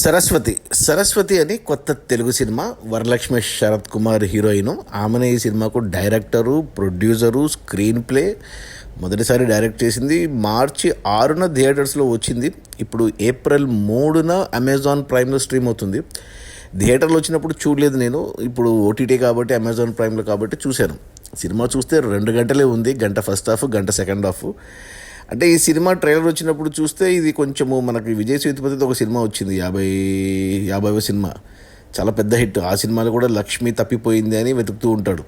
సరస్వతి అని కొత్త Telugu cinema. Varalakshmi Sarath Kumar heroine. ఆమెనే ఈ సినిమాకు డైరెక్టరు, ప్రొడ్యూసరు, స్క్రీన్ ప్లే మొదటిసారి డైరెక్ట్ చేసింది. మార్చి 6న థియేటర్స్లో వచ్చింది. ఇప్పుడు ఏప్రిల్ 3న అమెజాన్ ప్రైమ్లో స్ట్రీమ్ అవుతుంది. థియేటర్లో వచ్చినప్పుడు చూడలేదు నేను. ఇప్పుడు ఓటీటీ కాబట్టి, అమెజాన్ ప్రైమ్లో కాబట్టి చూశాను. సినిమా చూస్తే 2 గంటలే ఉంది. గంట ఫస్ట్ హాఫ్, గంట సెకండ్ హాఫ్. అంటే ఈ సినిమా ట్రైలర్ వచ్చినప్పుడు చూస్తే ఇది కొంచెము మనకి విజయ్ సేతుపతితో ఒక సినిమా వచ్చింది, 50వ సినిమా, చాలా పెద్ద హిట్. ఆ సినిమాలో కూడా లక్ష్మి తప్పిపోయింది అని వెతుకుతూ ఉంటాడు.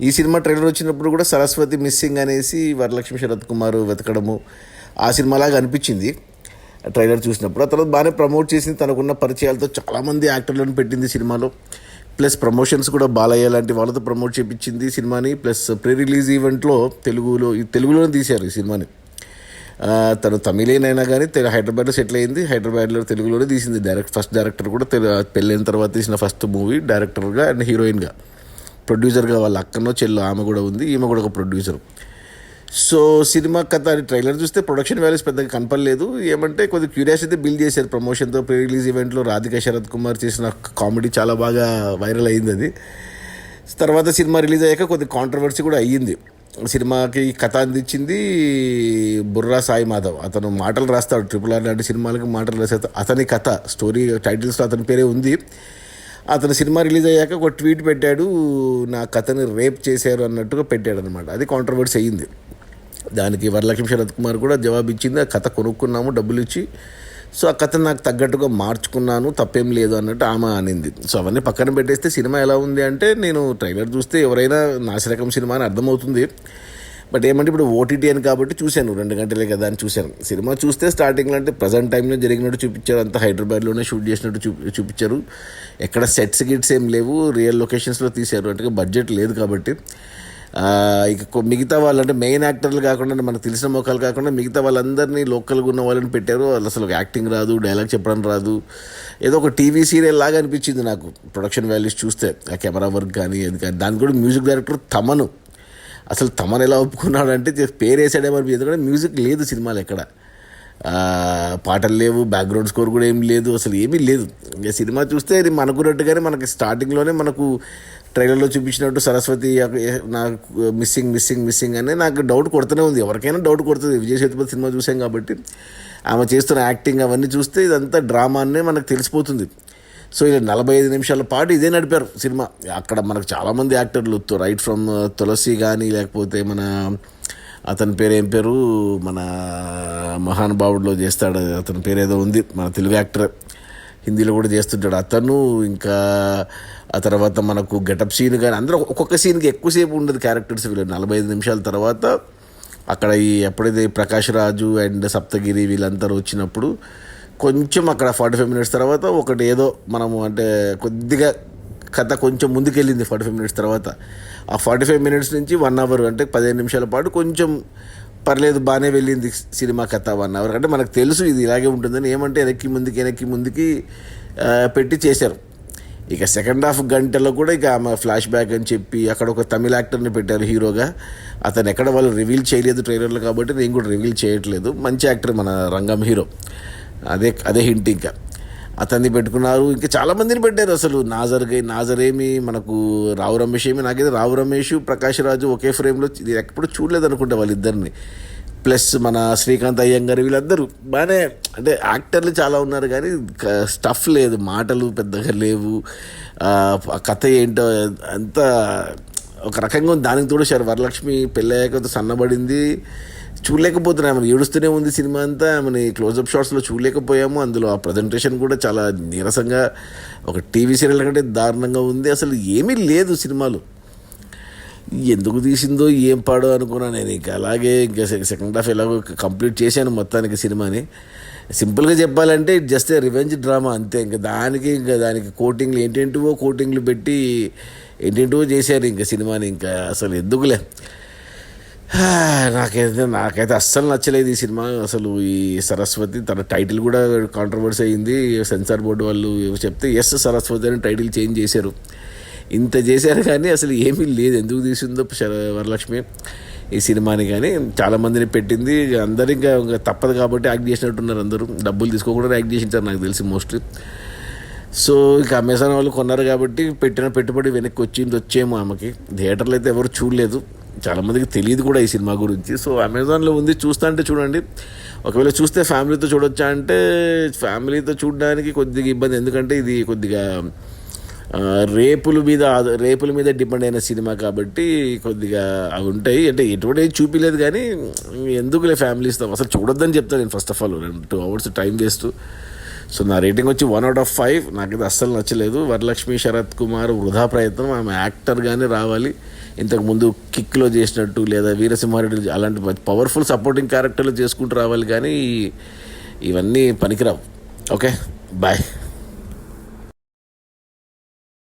ఈ సినిమా ట్రైలర్ వచ్చినప్పుడు కూడా సరస్వతి మిస్సింగ్ అనేసి వరలక్ష్మి శరత్ కుమార్ వెతకడము ఆ సినిమాలాగా అనిపించింది ట్రైలర్ చూసినప్పుడు. ఆ తర్వాత బాగానే ప్రమోట్ చేసింది. తనకున్న పరిచయాలతో చాలామంది యాక్టర్లను పెట్టింది సినిమాలో. ప్లస్ ప్రమోషన్స్ కూడా బాలయ్య లాంటి వాళ్ళతో ప్రమోట్ చేయించింది సినిమాని. ప్లస్ ప్రీ రిలీజ్ ఈవెంట్లో తెలుగులోనే తీశారు ఈ సినిమాని. తను తమిళన్ అయినా కానీ హైదరాబాద్లో సెటిల్ అయింది. హైదరాబాద్లో తెలుగులోనే తీసింది. ఫస్ట్ డైరెక్టర్ కూడా పెళ్ళైన తర్వాత తీసిన ఫస్ట్ మూవీ డైరెక్టర్గా అండ్ హీరోయిన్గా. ప్రొడ్యూసర్గా వాళ్ళ అక్కనో చెల్లో ఆమె కూడా ఉంది. ఈమె కూడా ఒక ప్రొడ్యూసర్. సో సినిమా కథ అని ట్రైలర్ చూస్తే ప్రొడక్షన్ వాల్యూస్ పెద్దగా కనపడలేదు. ఏమంటే కొద్దిగా క్యూరియాసిటీ బిల్డ్ చేశారు ప్రమోషన్తో. ప్రీ రిలీజ్ ఈవెంట్లో రాధికా శరత్ కుమార్ చేసిన కామెడీ చాలా బాగా వైరల్ అయ్యింది. అది తర్వాత సినిమా రిలీజ్ అయ్యాక కొద్దిగా కాంట్రవర్సీ కూడా అయ్యింది. సినిమాకి కథ అందించింది బుర్రా సాయి మాధవ్. అతను మాటలు రాస్తాడు. RRR లాంటి సినిమాలకి మాటలు రాస్తాడు. అతని కథ స్టోరీ టైటిల్స్లో అతని పేరే ఉంది. అతను సినిమా రిలీజ్ అయ్యాక ఒక ట్వీట్ పెట్టాడు, నా కథని రేప్ చేశారు అన్నట్టుగా పెట్టాడు అనమాట. అది కాంట్రవర్సీ అయ్యింది. దానికి వరలక్ష్మి శరత్ కుమార్ కూడా జవాబు ఇచ్చింది, ఆ కథ కొనుక్కున్నాము డబ్బులు ఇచ్చి, సో ఆ కథ నాకు తగ్గట్టుగా మార్చుకున్నాను, తప్పేం లేదు అన్నట్టు ఆమె అనింది. సో అవన్నీ పక్కన పెట్టేస్తే సినిమా ఎలా ఉంది అంటే, నేను ట్రైలర్ చూస్తే ఎవరైనా నాసిరకం సినిమా అని అర్థమవుతుంది. బట్ ఏమంటే ఇప్పుడు ఓటీటీ అని కాబట్టి చూశాను, 2 గంటలే కదా అని చూశాను. సినిమా చూస్తే స్టార్టింగ్లో అంటే ప్రజెంట్ టైంలో జరిగినట్టు చూపించారు. అంతా హైదరాబాద్లోనే షూట్ చేసినట్టు చూపించారు. ఎక్కడ సెట్స్ గిట్స్ ఏం లేవు, రియల్ లొకేషన్స్లో తీశారు. అంటే బడ్జెట్ లేదు కాబట్టి. ఇక మిగతా వాళ్ళు అంటే మెయిన్ యాక్టర్లు కాకుండా, మనకు తెలిసిన మొక్కలు కాకుండా మిగతా వాళ్ళందరినీ లోకల్గా ఉన్న వాళ్ళని పెట్టారు. వాళ్ళు అసలు యాక్టింగ్ రాదు, డైలాగ్ చెప్పడం రాదు. ఏదో ఒక టీవీ సీరియల్ లాగా అనిపించింది నాకు ప్రొడక్షన్ వాల్యూస్ చూస్తే. ఆ కెమెరా వర్క్ కానీ అది కానీ. దానికి కూడా మ్యూజిక్ డైరెక్టర్ తమను. అసలు తమను ఎలా ఒప్పుకున్నాడు అంటే పేరు వేసాడేమనిపించింది. ఎందుకంటే మ్యూజిక్ లేదు సినిమాలో ఎక్కడ. పాటలు లేవు, బ్యాక్గ్రౌండ్ స్కోర్ కూడా ఏం లేదు, అసలు ఏమీ లేదు. ఇంకా సినిమా చూస్తే ఇది మనకున్నట్టుగానే మనకి స్టార్టింగ్లోనే మనకు ట్రైలర్లో చూపించినట్టు సరస్వతి నాకు మిస్సింగ్ అనే నాకు డౌట్ కొడుతూనే ఉంది. ఎవరికైనా డౌట్ కొడుతుంది. విజయ్ సేతుపతి సినిమా చూసాం కాబట్టి ఆమె చేస్తున్న యాక్టింగ్ అవన్నీ చూస్తే ఇదంతా డ్రామా అనే మనకు తెలిసిపోతుంది. సో ఇలా 45 నిమిషాల పాటు ఇదే నడిపారు సినిమా. అక్కడ మనకు చాలామంది యాక్టర్లు, రైట్ ఫ్రమ్ తులసి కానీ, లేకపోతే మన అతని పేరు ఏం పేరు, మన మహానుభావుడిలో చేస్తాడు, అతని పేరు ఏదో ఉంది, మన తెలుగు యాక్టర్, హిందీలో కూడా చేస్తుంటాడు అతను. ఇంకా ఆ తర్వాత మనకు గెటప్ సీన్ కానీ అందరూ ఒక్కొక్క సీన్కి ఎక్కువసేపు ఉండదు క్యారెక్టర్స్. వీళ్ళు 45 నిమిషాల తర్వాత అక్కడ ఎప్పుడైతే ప్రకాష్ రాజు అండ్ సప్తగిరి వీళ్ళందరూ వచ్చినప్పుడు కొంచెం అక్కడ 45 మినిట్స్ తర్వాత ఒకటి ఏదో మనము అంటే కొద్దిగా కథ కొంచెం ముందుకెళ్ళింది 45 మినిట్స్ తర్వాత. ఆ 45 మినిట్స్ నుంచి 1 అవర్ అంటే 15 నిమిషాల పాటు కొంచెం పర్లేదు, బాగానే వెళ్ళింది సినిమా కథ. 1 అవర్ అంటే మనకు తెలుసు ఇది ఇలాగే ఉంటుందని. ఏమంటే వెనక్కి ముందుకి పెట్టి చేశారు. ఇక సెకండ్ హాఫ్ గంటలో కూడా ఇక ఆమె ఫ్లాష్ బ్యాక్ అని చెప్పి అక్కడ ఒక తమిళ యాక్టర్ని పెట్టారు హీరోగా. అతను ఎక్కడ వాళ్ళు రివీల్ చేయలేదు ట్రైలర్లో కాబట్టి నేను కూడా రివీల్ చేయట్లేదు. మంచి యాక్టర్ మన రంగం హీరో. అదే హింట్. ఇంకా అతన్ని పెట్టుకున్నారు, ఇంకా చాలామందిని పెట్టారు. అసలు నాజరేమి, మనకు రావు రమేష్ ఏమి, నాకైతే రావు రమేష్, ప్రకాష్ రాజు ఒకే ఫ్రేమ్లో ఎప్పుడు చూడలేదు అనుకుంటా వాళ్ళిద్దరిని. ప్లస్ మన శ్రీకాంత్ అయ్యంగారు, వీళ్ళందరూ బాగానే అంటే యాక్టర్లు చాలా ఉన్నారు కానీ స్టఫ్ లేదు, మాటలు పెద్దగా లేవు. కథ ఏంటో అంతా ఒక రకంగా ఉంది. దానికి తోడు వరలక్ష్మి పెళ్ళయ్యాక సన్నబడింది, చూడలేకపోతున్నాము. ఆమె ఏడుస్తూనే ఉంది సినిమా అంతా. ఆమెని క్లోజప్ షాట్స్లో చూడలేకపోయాము. అందులో ఆ ప్రజెంటేషన్ కూడా చాలా నీరసంగా, ఒక టీవీ సీరియల్ కంటే దారుణంగా ఉంది. అసలు ఏమీ లేదు సినిమాలో. ఎందుకు తీసిందో ఏం పాడో అనుకున్నాను నేను. ఇంకా అలాగే ఇంకా సెకండ్ హాఫ్ ఎలాగో కంప్లీట్ చేశాను మొత్తానికి సినిమాని. సింపుల్గా చెప్పాలంటే it just a revenge drama అంతే. ఇంకా దానికి కోటింగ్లు పెట్టి ఏంటేంటో చేశారు ఇంకా సినిమాని. ఇంకా అసలు ఎందుకులే, నాకైతే అస్సలు నచ్చలేదు ఈ సినిమా. అసలు ఈ సరస్వతి తన టైటిల్ కూడా కాంట్రవర్సీ అయ్యింది. సెన్సార్ బోర్డు వాళ్ళు చెప్తే సరస్వతి అని టైటిల్ చేంజ్ చేశారు. ఇంత చేశారు కానీ అసలు ఏమీ లేదు. ఎందుకు తీసిందో వరలక్ష్మి. ఈ సినిమాని. కానీ చాలామందిని పెట్టింది, అందరు ఇంకా తప్పదు కాబట్టి యాక్ట్ చేసినట్టున్నారు. అందరూ డబ్బులు తీసుకోకుండా యాక్ట్ చేసింటారు నాకు తెలిసి మోస్ట్లీ. సో ఇక అమెజాన్ వాళ్ళు కొన్నారు కాబట్టి పెట్టిన పెట్టుబడి వెనక్కి వచ్చేమో ఆమెకి. థియేటర్లో అయితే ఎవరు చూడలేదు, చాలామందికి తెలియదు కూడా ఈ సినిమా గురించి. సో అమెజాన్లో ఉంది, చూస్తా అంటే చూడండి. ఒకవేళ చూస్తే ఫ్యామిలీతో చూడొచ్చా అంటే ఫ్యామిలీతో చూడడానికి కొద్దిగా ఇబ్బంది, ఎందుకంటే ఇది కొద్దిగా రేపుల మీద డిపెండ్ అయిన సినిమా కాబట్టి కొద్దిగా అవి ఉంటాయి. అంటే ఎటువంటి చూపించలేదు కానీ ఎందుకులే ఫ్యామిలీస్తో అసలు చూడొద్దని చెప్తాను నేను. First of all 2 hours time waste. So నా రేటింగ్ వచ్చి 1/5. నాకైతే అస్సలు నచ్చలేదు. వరలక్ష్మి శరత్ కుమార్ వృధా ప్రయత్నం. ఆమె యాక్టర్గానే రావాలి, ఇంతకుముందు కిక్లో చేసినట్టు లేదా వీరసింహారెడ్డి అలాంటి పవర్ఫుల్ సపోర్టింగ్ క్యారెక్టర్లు చేసుకుంటూ రావాలి, కానీ ఇవన్నీ పనికిరావు. Okay, bye.